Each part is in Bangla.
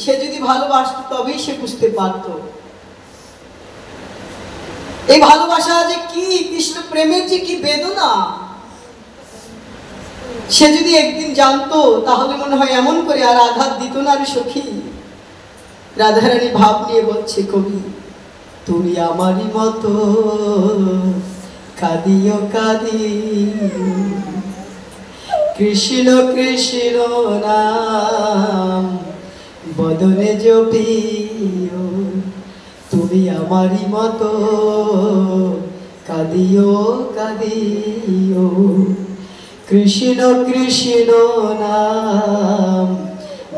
সে যদি ভালোবাসতো তবেই সে বুঝতে পারত এই ভালোবাসা যে কি, কৃষ্ণ প্রেমের যে কি বেদনা। সে যদি একদিন জানতো তাহলে মনে হয় এমন করে আর আঘাত দিত না রে সখী। রাধারানী ভাব নিয়ে বলছে কবি, তুমি আমারই মতো কাঁদিও কাঁদিও, কৃষ্ণ কৃষ্ণ নাম বদনে জপিও, তুমি আমারই মতো কাঁদিও কাঁদিও, কৃষ্ণ কৃষ্ণ নাম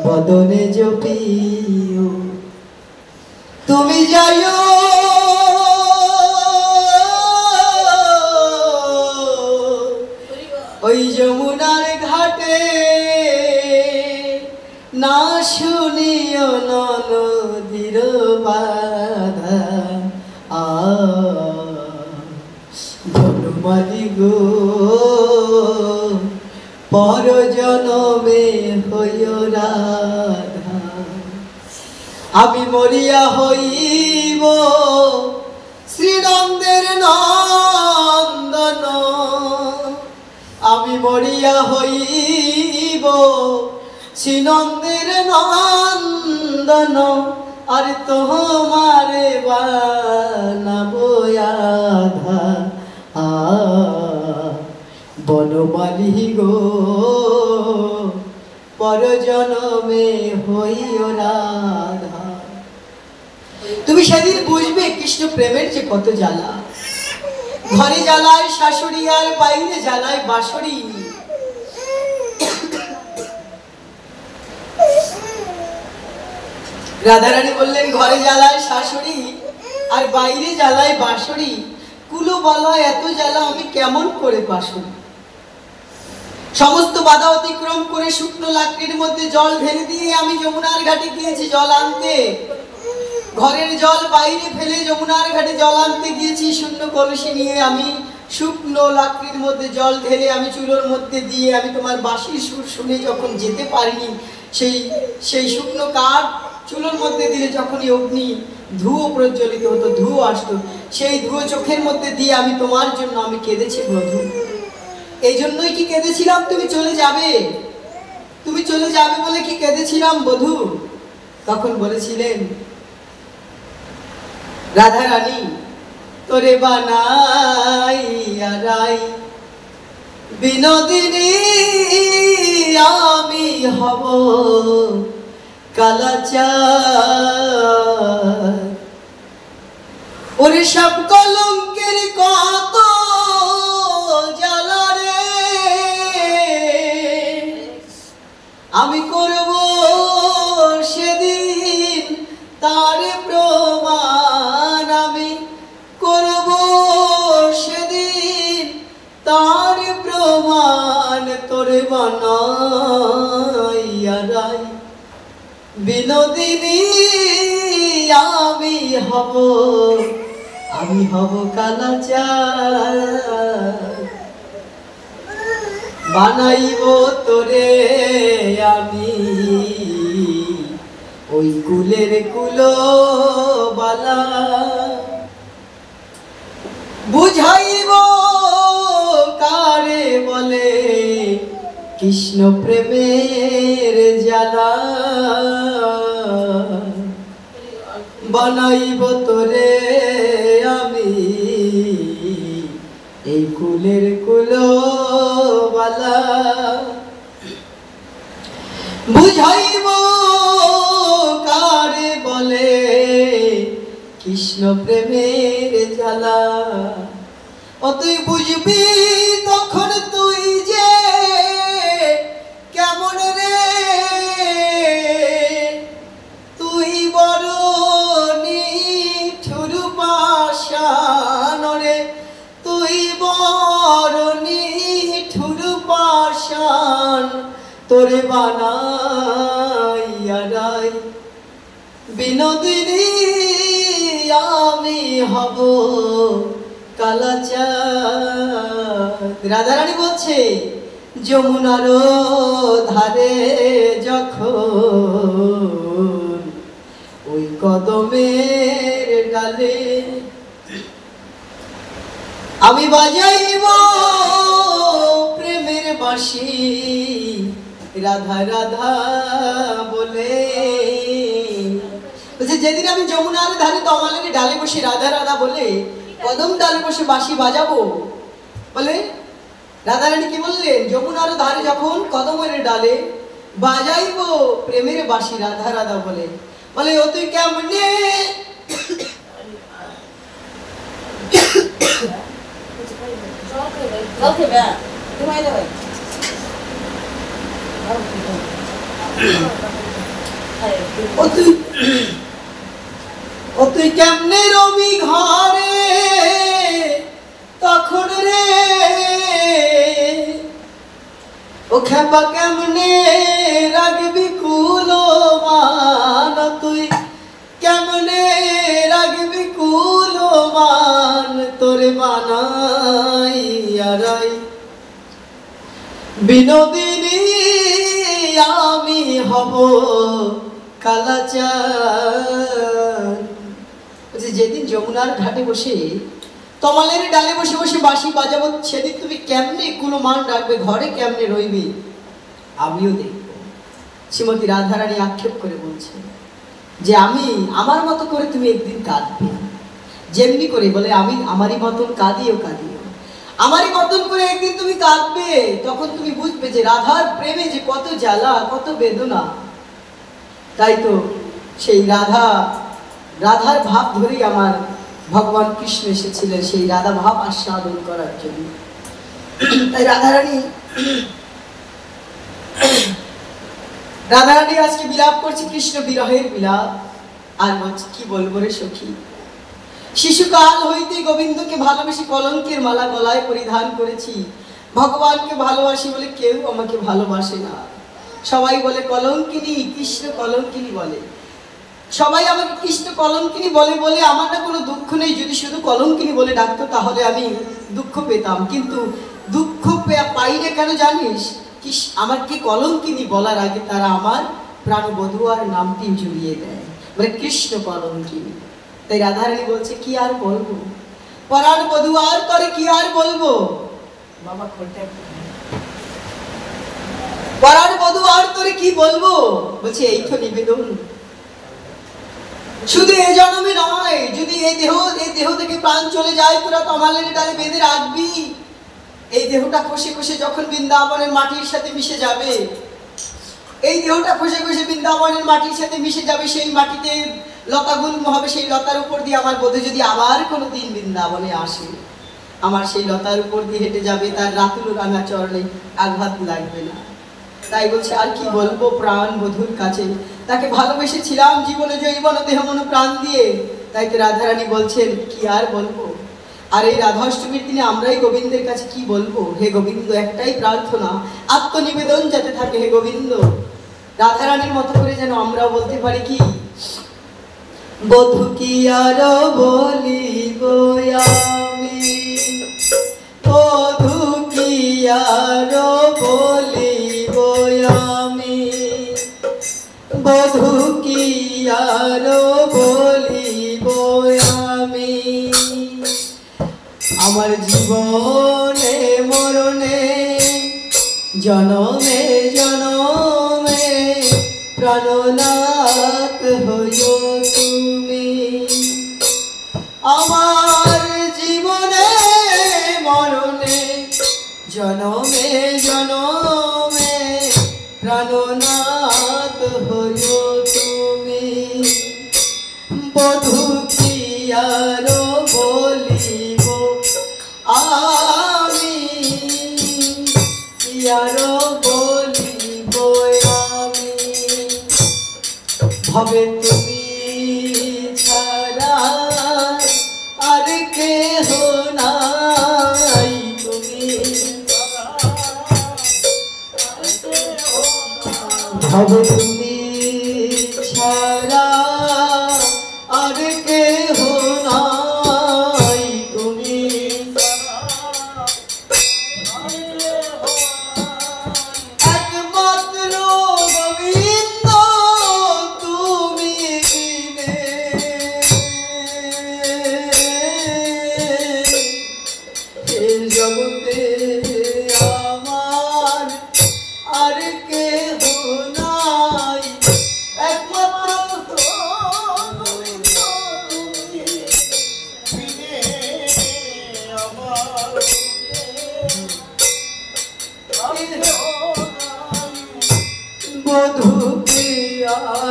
বদনে জপিও। তুমি যাইও ওই যমুনার ঘাটে, না শুনিও নদীর বাধা, বনমালী গো পর জনমে হইও রাধা। আমি মরিয়া হইব শ্রীনন্দের নন্দন, আমি মরিয়া হইব শ্রীনন্দের নন্দন, আর তোমারে বানাবো আধা, বনমালী গো পর জনমে হইও রাধা। তুমি সেদিন বুঝবে কৃষ্ণ প্রেমের যে কত জ্বালা। ঘরে জ্বালায় শাশুড়ি আর বাইরে জ্বালায় বাঁশরি। রাধারানী বললেন ঘরে জ্বালায় শাশুড়ি আর বাইরে জ্বালায় বাঁশরি, কুলো বলা এত জ্বালা আমি কেমন করে বাঁশরি। সমস্ত বাধা অতিক্রম করে শুকনো লাকড়ির মধ্যে জল ঢেলে দিয়ে আমি যমুনার ঘাটে গিয়েছি জল আনতে। ঘরের জল বাইরে ফেলে যমুনার ঘাটে জল আনতে গিয়েছি শূন্য কলসি নিয়ে। আমি শুকনো লাকড়ির মধ্যে জল ঢেলে আমি চুলোর মধ্যে দিয়ে আমি তোমার বাঁশির সুর শুনে যখন যেতে পারিনি, সেই শুকনো কাঠ চুলোর মধ্যে দিলে যখনই অগ্নি ধুয়ো প্রজ্বলিত হতো, ধুয়ো আসতো, সেই ধুয়ো চোখের মধ্যে দিয়ে আমি তোমার জন্য আমি কেঁদেছি বধূ। এই জন্যই কি কেঁদেছিলাম তুমি চলে যাবে, তুমি চলে যাবে বলে কি কেঁদেছিলাম বধূ। তখন বলেছিলেন রাধারানী, তোরে বানাইয়া রাই বিনোদিনী আমি হব কালাচার, ওরে সব কলঙ্কের কত জ্বালা রে, আমি করব সেদিন তার প্রমাণ, আমি করব সেদিন তার প্রমাণ, তোরে বানাইয়া রাই বিনোদিনী আমি হব কালাচার, বানাইব তোরে আমি ওই কুলের কুলো বালা, বুঝাইব কারে বলে কৃষ্ণ প্রেমের জ্বালা, বানাইব তোরে আমি এই কুলের কুলো বালা, বুঝাইব কারে বলে কৃষ্ণ প্রেমের জ্বালা। ও তুই বুঝবি তখন তুই যে কেমন রে, তুই বড় নিঠুর পাষাণ রে, তুই বড় নিঠুর পাষাণ, তোরে বানাইয়া রাই বিনোদিনী আমি হব কালাচাঁদ। রাধারানী বলছে যমুনার ধারে যখন কদমের ডালে আমি বাজাইব প্রেমের বাঁশি রাধা রাধা বলে। যেদিন আমি যমুনার ধারে তমালের ডালে বসে রাধা রাধা বলে কদম ডালে বসে বাঁশি বাজাবো বলে, রাধারানী কি বললেন? যমুনার ধারে যখন কদমের ডালে বাজাইব প্রেমের বাঁশি রাধা রাধা বলে। বলে ও তুই কেমনে ও তুই কেমনে রবি ঘরে তখন রে ও খেপা কেমনে রাগবি কুলমান, তুই কেমনে রাগবি কুলমান তোরে বানাই বিনোদিনী আমি হব কালাচার। যেদিন যমুনার ঘাটে বসে তমালের ডালে বসে বসে বাঁশি বাজাবো সেদিন তুমি কেমনে কুলমান রাখবে, ঘরে কেমনে রইবে আমিও দেখব। শ্রীমতী রাধারানী আক্ষেপ করে বলছে যে আমি আমার মতো করে তুমি একদিন কাঁদবে, যেমনি করে বলে আমি আমারই মতন কাঁদিও আমারই মতন করে একদিন তুমি কাঁদবে, তখন তুমি বুঝবে যে রাধার প্রেমে যে কত জ্বালা কত বেদনা। তাই তো সেই রাধার ভাব ধরেই আমার ভগবান কৃষ্ণ এসেছিলেন সেই রাধা ভাব আস্বাদন করার জন্য। তাই রাধারানী আজকে বিলাপ করছে, কৃষ্ণ বিরহের বিলাপ। আর বলছে কি বলবো রে সখী, শিশুকাল হইতে গোবিন্দকে ভালোবেসে কলঙ্কের মালা গলায় পরিধান করেছি। ভগবানকে ভালোবাসি বলে কেউ আমাকে ভালোবাসে না, সবাই বলে কলঙ্কিনী, কৃষ্ণ কলঙ্কিনী বলে। সবাই আমাকে কৃষ্ণ কলঙ্কিনী বলে বলে আমার না কোনো দুঃখ নেই। যদি শুধু কলঙ্কিনী বলে ডাকতো তাহলে আমি দুঃখ পেতাম, কিন্তু দুঃখ পাই না কেন জানিস? আমার কি কলঙ্কিনী বলার আগে তারা আমার প্রাণবধূয়ার নামটি জুড়িয়ে দেয়, মানে কৃষ্ণ কলঙ্কিনী। তাই রাধারানী বলছে কি আর বলবো, পরাণ বধুয়ার তরে কি আর বলবো বাবা, পরাণ বধুয়ার তরে কি বলবো? বলছে এই তো নিবেদন, শুধু এ জন্মে নয়, যদি এই দেহ থেকে প্রাণ চলে যায় তোরা তমালের ডালে বেঁধে রাখবি। এই দেহটা খসে খসে যখন বৃন্দাবনের মাটির সাথে মিশে যাবে, এই দেহটা খসে খসে বৃন্দাবনের মাটির সাথে মিশে যাবে, সেই মাটিতে লতাগুল্ম হবে, সেই লতার উপর দিয়ে আমার বধূ যদি আবার কোনো দিন বৃন্দাবনে আসে, আমার সেই লতার উপর দিয়ে হেঁটে যাবে, তার রাতুল রাঙা চরণে আঘাত লাগবে না। তাই বলছে আর কি বলবো প্রাণ বধূর কাছে, তাকে ভালোবেসেছিলাম জীবনে জৈবন দেহ মন প্রাণ দিয়ে। তাই তো রাধারানী বলছেন কি আর বলবো। আর এই রাধাষ্টমীর দিনে আমরাই গোবিন্দের কাছে কি বলবো? হে গোবিন্দ, একটাই প্রার্থনা, আত্মনিবেদন যাতে থাকে। হে গোবিন্দ, রাধারানীর মতো করে যেন আমরাও বলতে পারি কি, বধূ কি আর বলিব আমি, বধূ কি আর বলিব আমি, বধূ কি আর বলিব আমি, আমার জীবনে মরণে জনমে জনমে প্রাণনাথ হইও তুমি। আমার জীবনে মরণে জনমে জনমে প্রাণনাথ হইও তুমি। বধূ কি আর বলিব আমি, কি আর বলিব আমি, ভবে তুমি ছাড়া আর কেহ নাই, তুমি ভবে তুমি ছাড়া আর কেহ নাই, তুমি একমাত্র গোবিন্দ, তুমি বিনে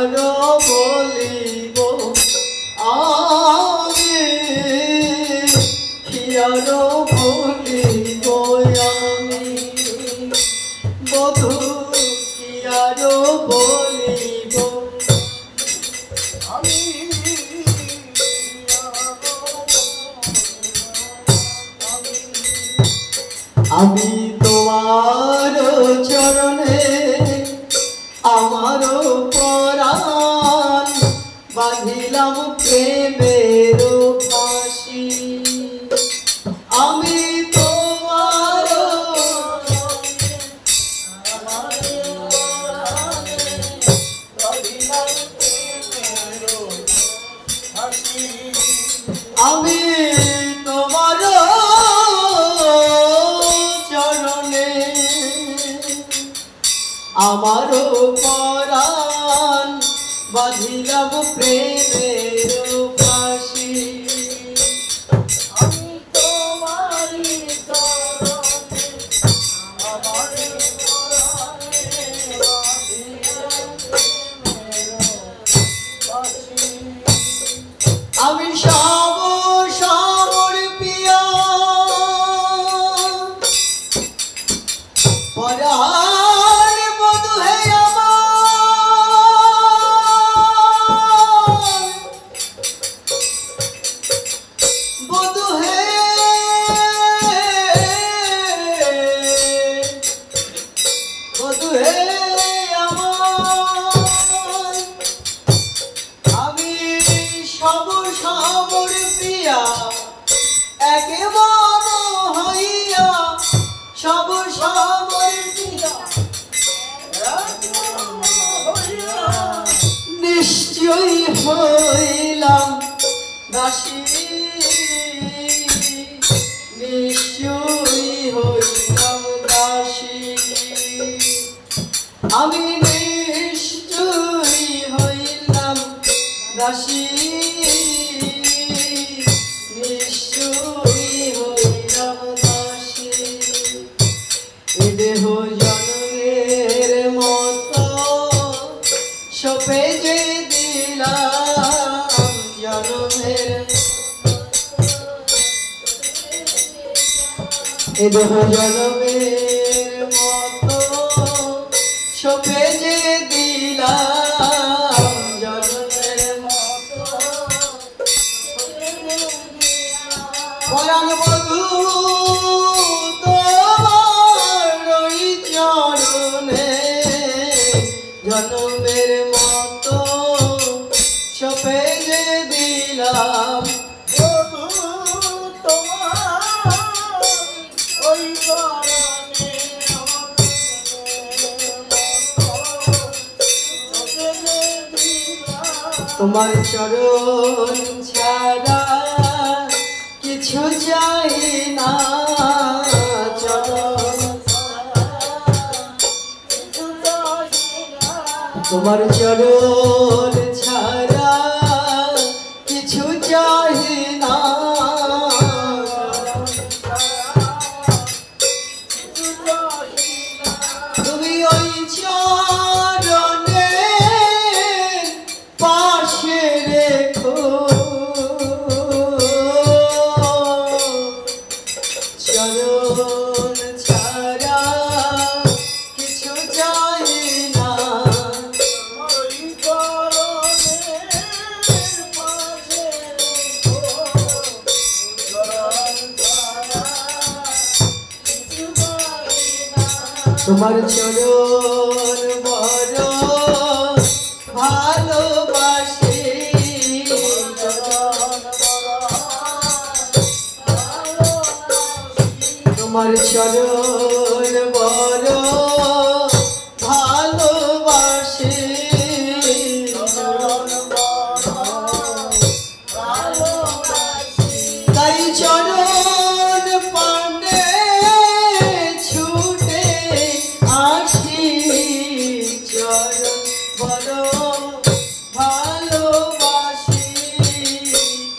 আরো বলিব আমি কি আরো বলিব আমি বধূ কি আরো বলিব আমি তোমার চরণে আমার পরাণ বাঁধিলাম প্রেমের ফাঁসি আমি তোমার আমি তোমার চরণে আমার পরাণ বাঁধিলাম প্রেমের ফাঁসি আমি তোমারি চরণে আমার পরাণে বাঁধিলাম প্রেমের ফাঁসি আমি সমর পিয়া পরাণ বধূ হে আমার বধূ হে বধূ হে আমার আমি সমর প্রিয়া একেবারে হইয়া সমর প্রিয়া নিশ্চয়ই হইলাম দাসী নিশ্চয়ই হইলাম দাসী আমি নিশ্চয়ই হইলাম দাসী নিশ্চয়ই হইলাম দাসী এ দেহ জন্মের মতো সপে যে দিলাম জন্মের এ দেহ জন্মের মতো সপে যে দিলাম জন্মের মতো পরাণ বধূ তোমার ওই চরণে জন্মের মতো সপে যে দিলাম বধূ তোমার ওই চরণে তোমার চরণ ছাড়া কিছু চাই না চরণ তোমার চরণ ছাড়া কিছু চাই না তুমি ওই চরণে পাশে রেখো চরণ ছাড়া কিছু চাই না ওই চরণে পাশে রেখো চরণ ছাড়া কিছু চাই না তোমার চরণ বড় ভালোবাসি তোমার চরণ বড় ভালোবাসি তাই চরণ পানে ছুটে আসি চরণ বড় ভালোবাসি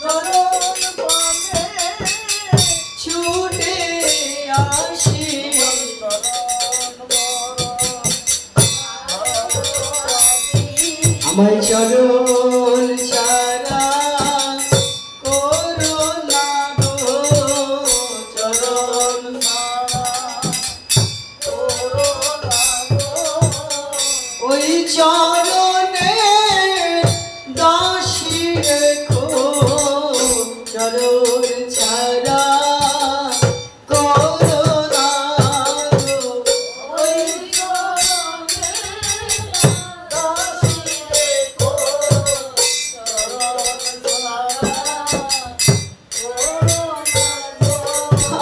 চরণ পানে ছুটে আসি চরণ ছাড়া করো না গো, চরণ ওই চরণে দাসী রেখো, চরণ ছাড়া করো না গো, ওই চরণে দাসী রেখো, চরণ ছাড়া।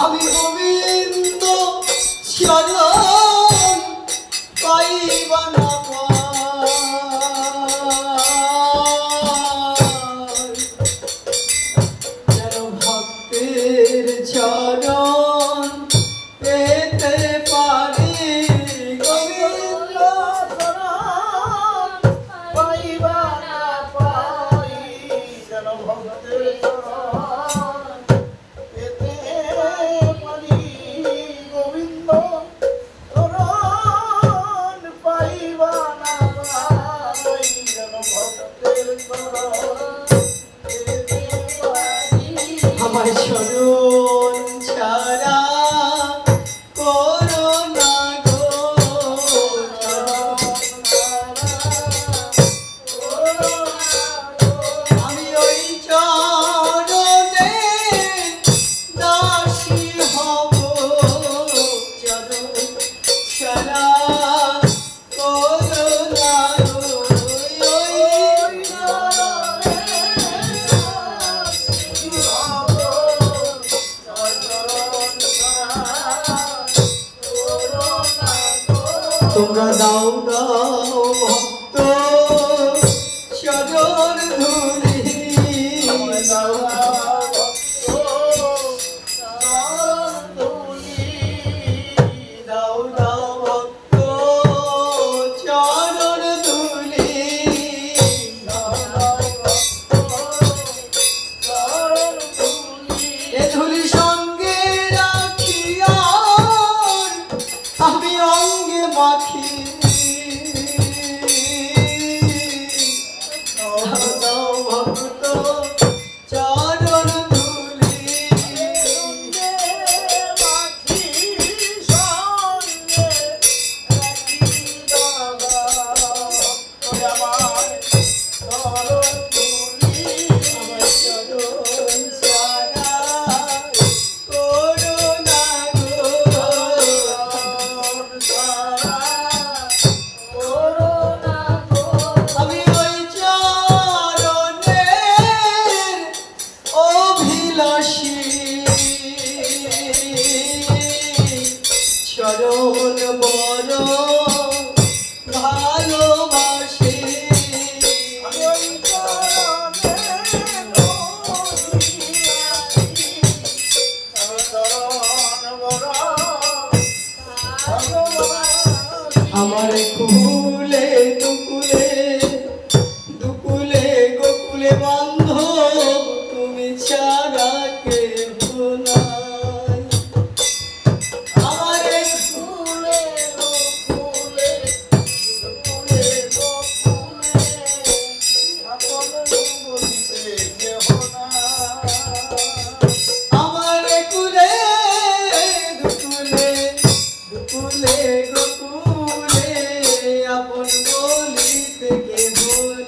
আমি গোবিন্দ চরণ পাইবা না যেন ভক্তের চরণ পেতে পারি, গোবিন্দ চরণ পাইবা না পাই, যেন ভক্তের চরণ পেতে পারি, গোবিন্দ চরণ পাইবা না পাই, যেন ভক্তের চরণ পেতে পারি। আমার চরণ ছাড়া করো না গো, চরণ ছাড়া করো না গো, আমি ওই চরণে দাসী হব, চরণ ছাড়া করো না গো, ওই চরণে দাসী হব, চরণ ছাড়া করো না গো। তোমরা দাও দাও ভক্ত চরণ ধুলি, দাও দাও দাও ভক্ত চরণ ধুলি, এ ধুলি সঙ্গে রাখিয়া আমি অঙ্গে মাখি, দাও দাও ভক্ত চরণ ধুলি, মাখি সঙ্গে রাখি, দাদা আমার চরণ ধুলি, আমার চরণ ছাড়া করো না গো, চরণ ছাড়া করো না গো, আমি ওই চরণের অভিলাষী, চরণ বড় ভালোবাসি, আমি ওই চরণের অভিলাষী, চরণ বড় ভালোবাসি। আমার কুলে দুকুলে দুকুলে গোকুলে বান্ধব তুমি ছাড়া কেহ নাই, আমার কুলে দুকুলে দুকুলে গোকুলে আপন বলিতে কেহ নাই, আমার কুলে দুকুলে দুকুলে গোকুলে আপন বলিতে কেহ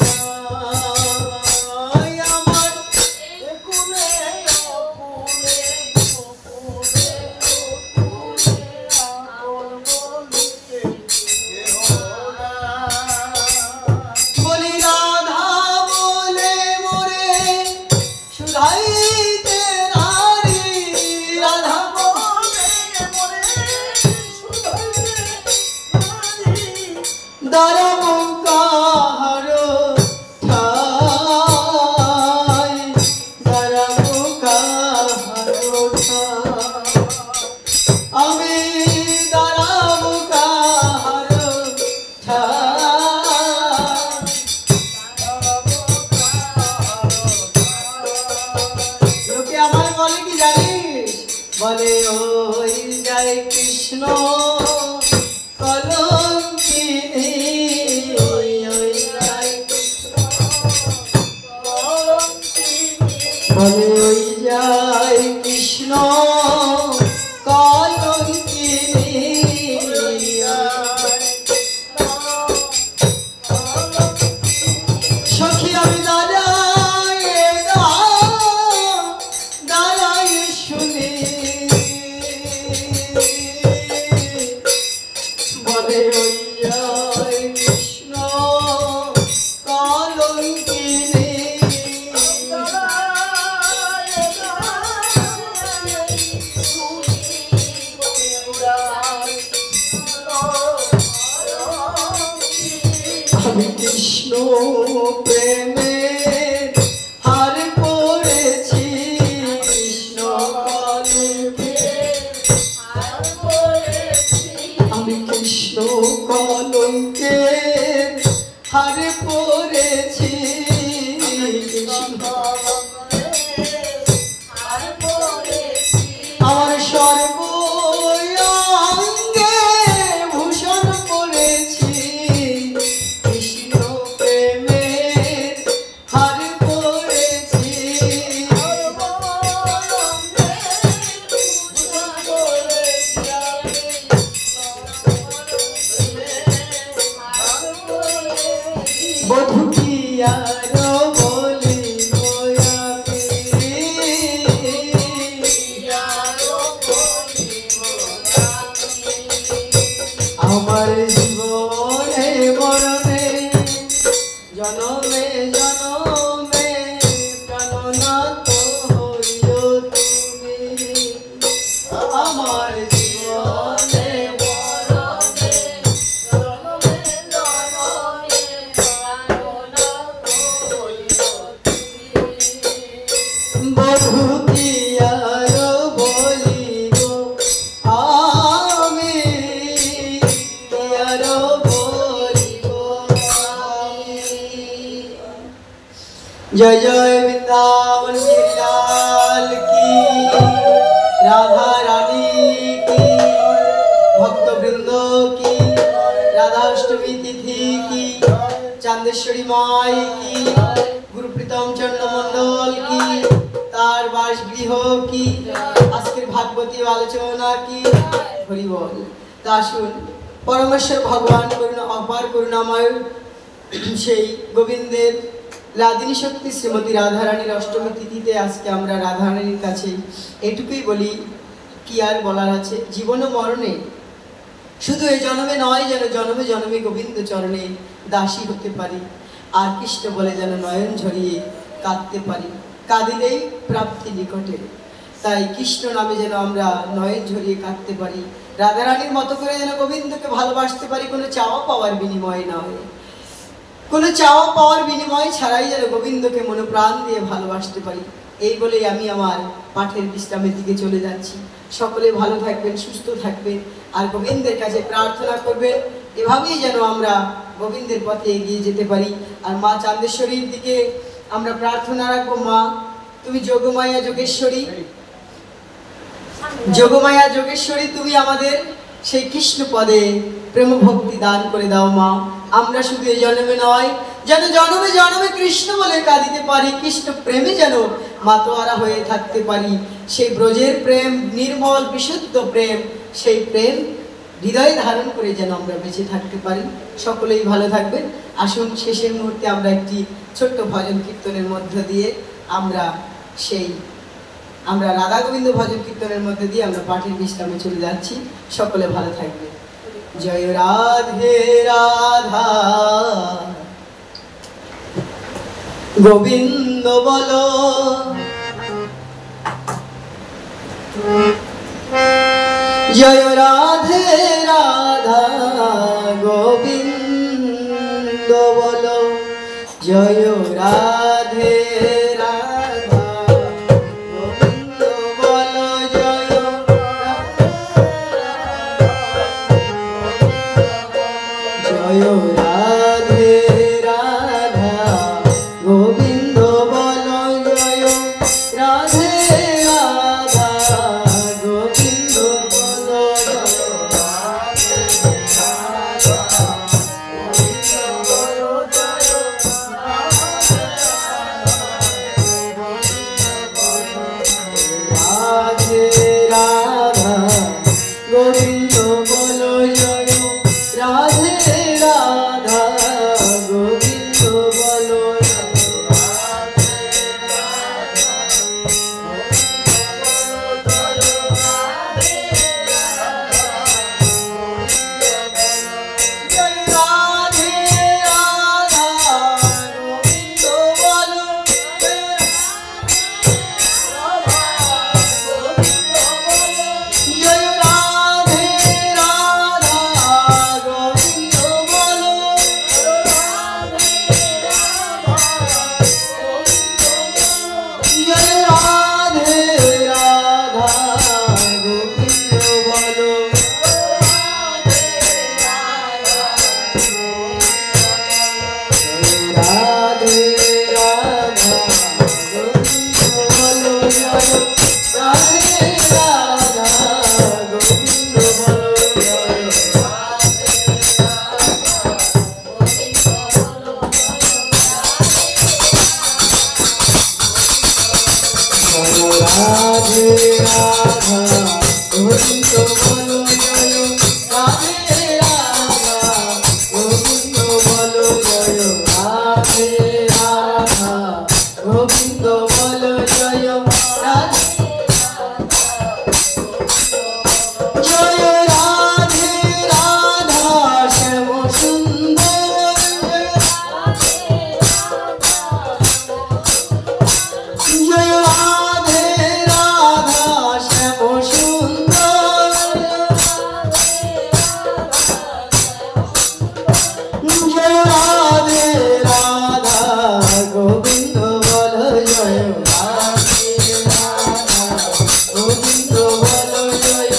নাই, আমার কুলে অকুলে গোকুলে গোকুলে আপন বলিতে কেহ নাই। বলি রাধা বলে মোরে সুধাইতে নারী, রাধা বলে মোরে সুধাইতে নারী, দারব কাহার ঠাই, দারব কাহার ঠাই, আমি দারব কাহার ঠাই, লোকে আমায় বলে কি জানিস, বলে ওই যায় কৃষ্ণ কলঙ্কিনী, ওই যায় কৃষ্ণ বলে ওই যায় কৃষ্ণ কলঙ্কিনী সখী আমি দাঁড়ায় শুনি বলে ওই যায় কৃষ্ণ কলঙ্কিনী আমি কৃষ্ণ প্রেমে হার পড়েছি কৃষ্ণ কলঙ্কে আমি কৃষ্ণ কলঙ্কে হার পড়েছি আমার সর্বঙ্গে ভূষণ পড়েছি কৃষ্ণ প্রেমে হার পড়েছি বধূ কি আর বলিব আমার জীবনে মরণে জনমে জনমে প্রাণনাথ হইও তুমি আমার জীবনে মরণে জনমে জনমে প্রাণনাথ হইও তুমি বধূ কি আর বলিব আমি কি আর বলিব जय जय वृंदावन गिरिलाल की राधा रानी की भक्त वृंदों की राधाष्टमी तिथि की चांदेश्वरी माई की गुरु प्रीतम चंद्र मंडल की तार बासगृह की आजकेर भागवती आलोचना की हरि बोल दासुन परमेश्वर भगवान करुणा अपार करुणामय সেই গোবিন্দের লাদিনী শক্তি শ্রীমতী রাধারানীর অষ্টমী তিথিতে আজকে আমরা রাধারানীর কাছে এটুকুই বলি কি আর বলার আছে জীবন ও মরণে শুধু এই জন্মে নয় যেন জন্মে জন্মে গোবিন্দ চরণে দাসী হতে পারি আর কৃষ্ণ বলে যেন নয়ন ঝরিয়ে কাঁদতে পারি কাঁদিলেই প্রাপ্তি নিকটে তাই কৃষ্ণ নামে যেন আমরা নয়ন ঝরিয়ে কাঁদতে পারি রাধারানীর মতো করে যেন গোবিন্দকে ভালোবাসতে পারি কোনো চাওয়া পাওয়ার বিনিময়ে নয় কোনো চাওয়া পাওয়ার বিনিময় ছাড়াই যেন গোবিন্দকে মনোপ্রাণ দিয়ে ভালোবাসতে পারি এই বলেই আমি আমার পাঠের বিশ্রামের দিকে চলে যাচ্ছি সকলে ভালো থাকবেন সুস্থ থাকবেন আর গোবিন্দের কাছে প্রার্থনা করবেন এভাবেই যেন আমরা গোবিন্দের পথে এগিয়ে যেতে পারি আর মা চান্দেশ্বরীর দিকে আমরা প্রার্থনা রাখবো মা তুমি যোগমায়া যোগেশ্বরী তুমি আমাদের সেই কৃষ্ণ পদে প্রেম ভক্তি দান করে দাও মা আমরা শুধু এই জন্মে নয় যেন জন্মে জন্মে কৃষ্ণ বলে কাঁদিতে পারি কৃষ্ণ প্রেমে যেন মাতোয়ারা হয়ে থাকতে পারি সেই ব্রজের প্রেম নির্মল বিশুদ্ধ প্রেম সেই প্রেম হৃদয়ে ধারণ করে যেন আমরা বেঁচে থাকতে পারি সকলেই ভালো থাকবেন আসুন শেষের মুহূর্তে আমরা একটি ছোট্ট ভজন কীর্তনের মধ্য দিয়ে আমরা রাধা গোবিন্দ ভজন কীর্তনের মধ্যে দিয়ে আমরা পাঠের বিশ্রামে চলে যাচ্ছি সকলে ভালো থাকবে জয় রাধে রাধা গোবিন্দ বলো জয় রাধে রাধা গোবিন্দ বলো জয় রাধে রাধা গোবিন্দ বলো জয় জয় রাধে রাধা গোবিন্দ বলো জয় রাধে রাধা গোবিন্দ বলো জয় রাধে রাধা গোবিন্দ বলো জয় রাধে রাধা রাধে রাধা গোবিন্দ বলো জয় রাধে রাধা গোবিন্দ বলো জয় রাধে রাধা গোবিন্দ বলো জয় রাধে জয় রাধে রাধা শ্যাম সুন্দর জয় রাধে রাধা শ্যাম সুন্দর জয় রাধে রাধা গোবিন্দ বল জয় রাধে রাধা গোবিন্দ বল জয়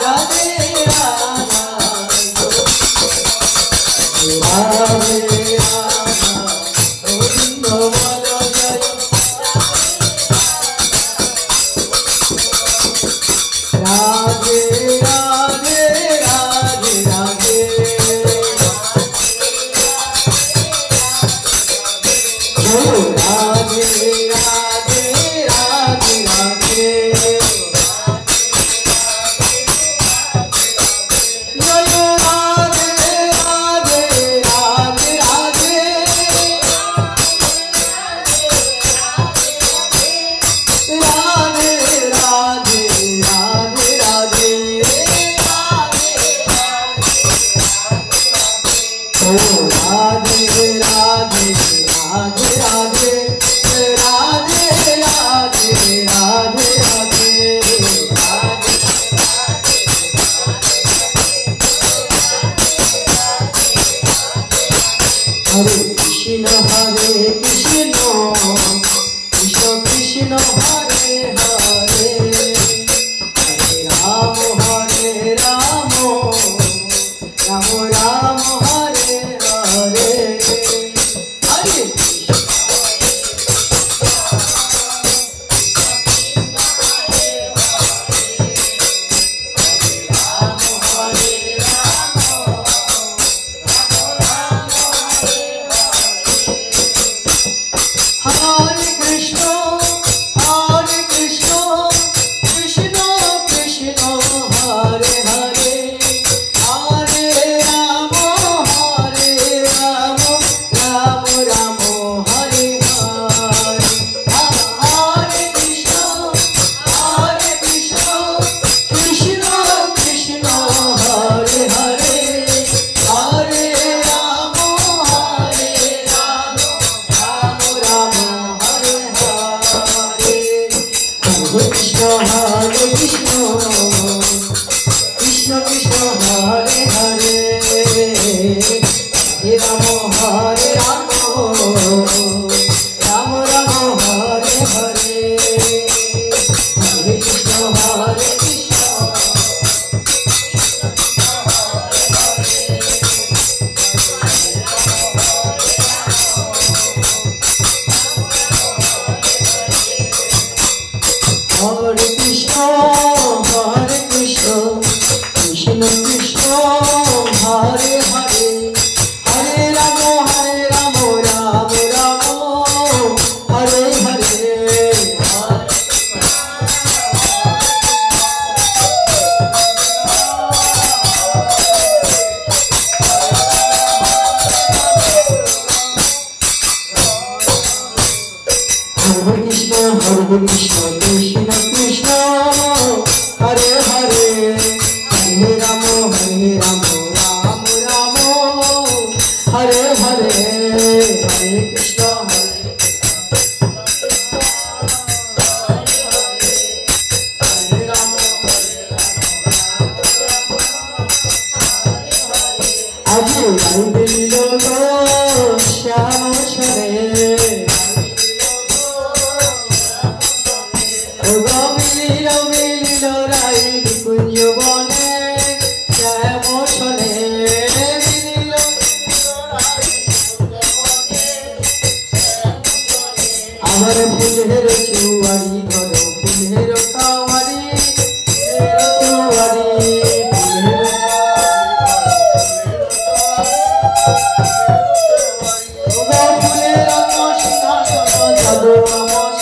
রাধে রাধা রাধে রাধা গোবিন্দ বল জয় রাধে রাধে রাধে রাধে জয় রাধে রাধে রাধে রাধে জয় রাধে রাধে রাধে রাধে রাধে রাধে রাধে রাধে ও রাধে রাধে রাধে রাধে রাধে রাধে রাধে রাধে হরে Krishna Krishna Krishna Hare Hare Hare Ram Ram Ram Hare Hare Hare Hare Krishna, Krishna Krishna, Hare Hare, Hare Rama, Rama Rama, Hare Hare. Hare Krishna, Krishna Krishna, Hare Hare, Hare Rama, Rama Hare Hare. Hare Krishna, Krishna Krishna, Hare Hare, Hare Rama, Rama Rama, Hare Hare. Hare Krishna, Hare Krishna, Krishna Krishna, Hare Hare, Hare Rama, Rama Rama, Hare Hare. Hare Krishna, Krishna Krishna, Hare Hare, Hare Rama, Rama Rama, Hare Hare, Hare Krishna, Hare Rama, Aji Aidilo Shyam Share. মিলিল রাই কুঞ্জ বনে শ্যাম শোনে মিলিল আমার ফুলের চুয়ারি ধরো ফুলের কাওয়ারি চুয়ারি ফুলের সিংহাসন জাদু আমার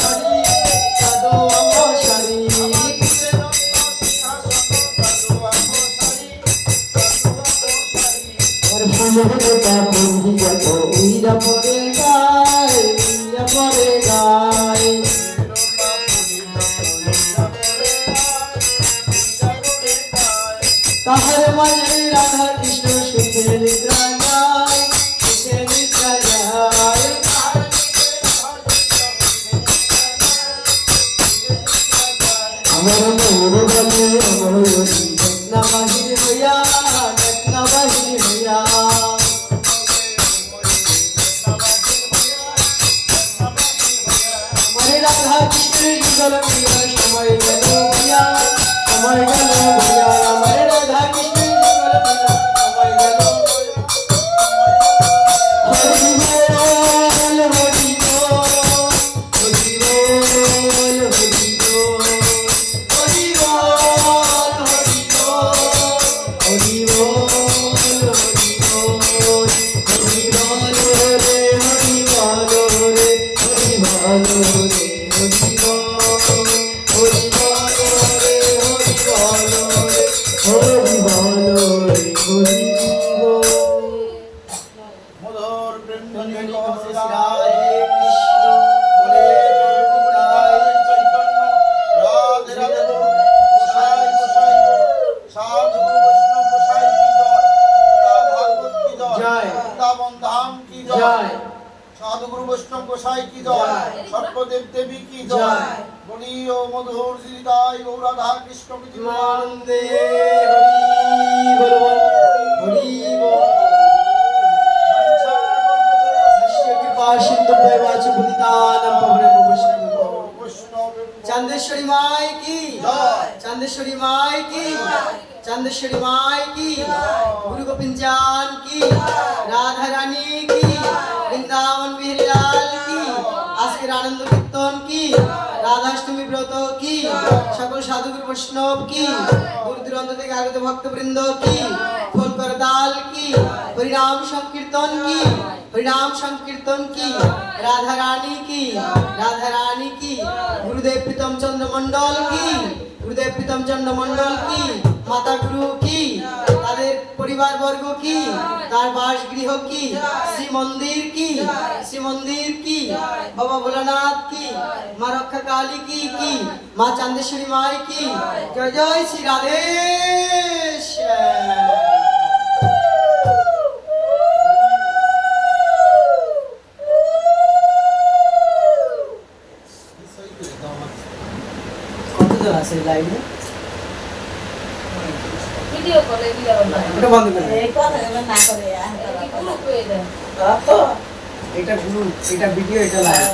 রাধা কৃষ্ণের যুগল মিলন সময় গেল ভূয়া সময় গেল ভূয়া আমার রাধা কৃষ্ণের যুগল মিলন সময় গেল হরি বল হরি বল হরি বল হরি বল হরি বল হরি বল হরি বল হরি বল হরি বল রে হরি বল রে হরি বল রে হরি বল হরি বল রে হরি বল রে হরি বল রে হরি বল মধুর বৃন্দাবনে হরে কৃষ্ণ হরে গোবিন্দায় চৈতন্য রাধে রাধে গোসাই গোসাই সাধু বৈষ্ণব গোসাই কি জয় গীতা ভাগবত কি জয় বৃন্দাবন ধাম কি জয় সাধু গুরু বৈষ্ণব গোসাই কি জয় সর্বদেব দেবী কি জয় বলি ও মধুর শ্রীদাই গৌর রাধা কৃষ্ণ মানন্দে হরি বল হরি বল সিন্ধু বাচু পতিতানাং পাবনেভ্যো বৈষ্ণবেভ্যো চান্দেশ্বরী মাই কি চান্দেশ্বরী মাই কি চান্দেশ্বরী মাই কি গুরু গোবিন্দ চান কি রাধা রানী কি বৃন্দাবন বিহারী লাল কি আজকের আনন্দ কীর্তন কি রাধাষ্টমী ব্রত কি সকল সাধুগুরু বৈষ্ণব কি দূর দূরান্ত থেকে আগত ভক্তবৃন্দ কি ফোন করতাল কি হরিনাম সংকীর্তন কি হরিনাম সংকীর্তন কি রাধা রানী কি রাধা রানী কি গুরুদেব প্রীতম চন্দ্র মন্ডল কি গুরুদেব প্রীতম চন্দ্র মন্ডল কি মাতা গুরু কি তাদের পরিবার বর্গ কি তার বাসগৃহ কি শ্রী মন্দির কি শ্রী মন্দির কি বাবা ভোলানাথ কি মা রক্ষা কালী কি কি মা চান্দেশ্বরী মাই কি জয় জয় শ্রী রাধে কতজন আছে লাইভে ভিডিও কলে দিও না ওটা বন্ধ করে এই কথা না করে পুরো কই দেন তো এটা গুরু এটা ভিডিও এটা লাইভ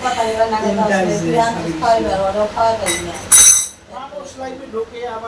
কথা না করে খাওয়াইবার ওরা খাওয়াইবার না মানুষ লাইফে ঢোকে আবার